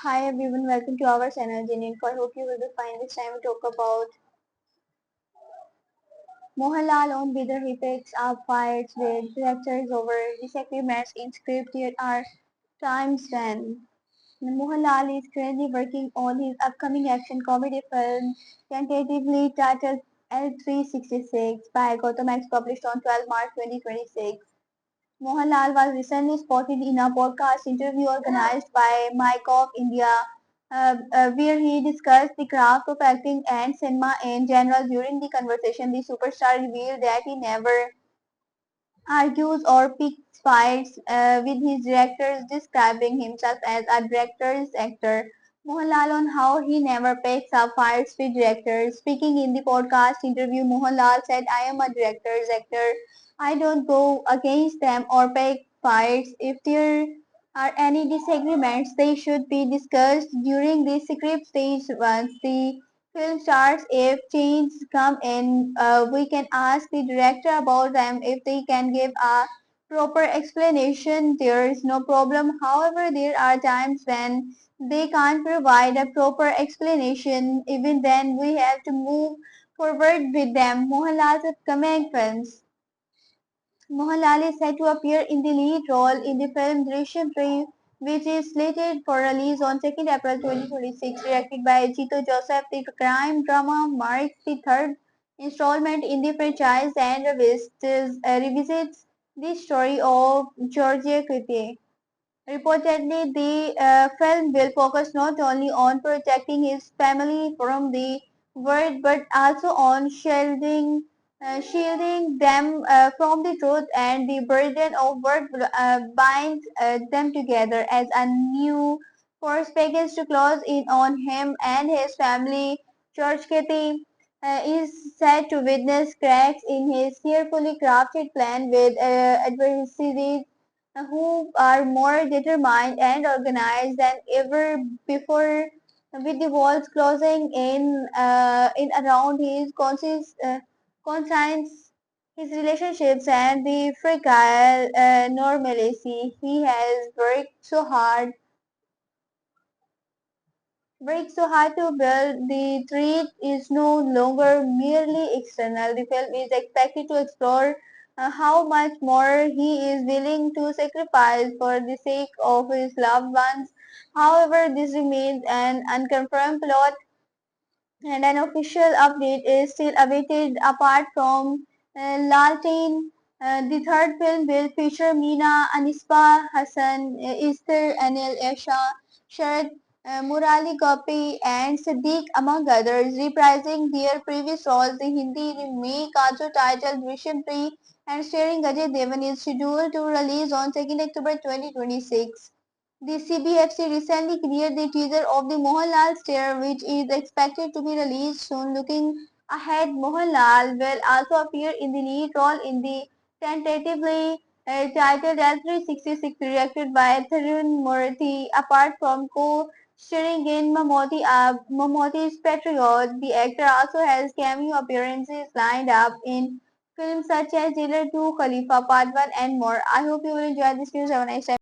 Hi everyone, welcome to our channel Info. I hope you will be fine. This time we talk about Mohanlal on whether he picks up fights with directors over disagreements in script. There are times when Mohanlal is currently working on his upcoming action comedy film tentatively titled L366 by Gautam X, published on 12 March 2026. Mohanlal was recently spotted in a podcast interview organized by MyCoff India, where he discussed the craft of acting and cinema in general. During the conversation, the superstar revealed that he never argues or picks fights with his directors, describing himself as a director's actor. Mohanlal on how he never picks up fights with directors. Speaking in the podcast interview, Mohanlal said, I am a director's actor. I don't go against them or pick fights. If there are any disagreements, they should be discussed during the script stage once the film starts. If changes come in, we can ask the director about them. If they can give a proper explanation, there is no problem. However, there are times when they can't provide a proper explanation. Even then, we have to move forward with them. Mohanlal's upcoming films. Mohanlal is set to appear in the lead role in the film Drishyam 3, which is slated for release on 2nd April 2026. Directed by Jito Joseph, the crime drama marks the third installment in the franchise and revisits the story of Georgia Kripke. Reportedly, the film will focus not only on protecting his family from the world but also on shielding them from the truth and the burden of what binds them together. As a new force begins to close in on him and his family, George Kitty is said to witness cracks in his carefully crafted plan with adversaries who are more determined and organized than ever before, with the walls closing in around his conscience, his relationships, and the fragile normalcy. He has worked so hard to build. The threat is no longer merely external. The film is expected to explore how much more he is willing to sacrifice for the sake of his loved ones. However, this remains an unconfirmed plot and an official update is still awaited. Apart from Lalteen, the third film will feature Meena, Anisba Hassan, Esther Anil Esha, Sharad Murali Gopi, and Siddiq, among others, reprising their previous roles. The Hindi remake, also titled Drishyam 3 and starring Ajay Devan, is scheduled to release on 2nd October 2026. The CBFC recently cleared the teaser of the Mohanlal Stare, which is expected to be released soon. Looking ahead, Mohanlal will also appear in the lead role in the tentatively titled L366, directed by Tarun Murthy. Apart from co-starring in Mammootty's Patriot, the actor also has cameo appearances lined up in films such as Jailer 2, Khalifa Part 1, and more. I hope you will enjoy this news. Have a nice time.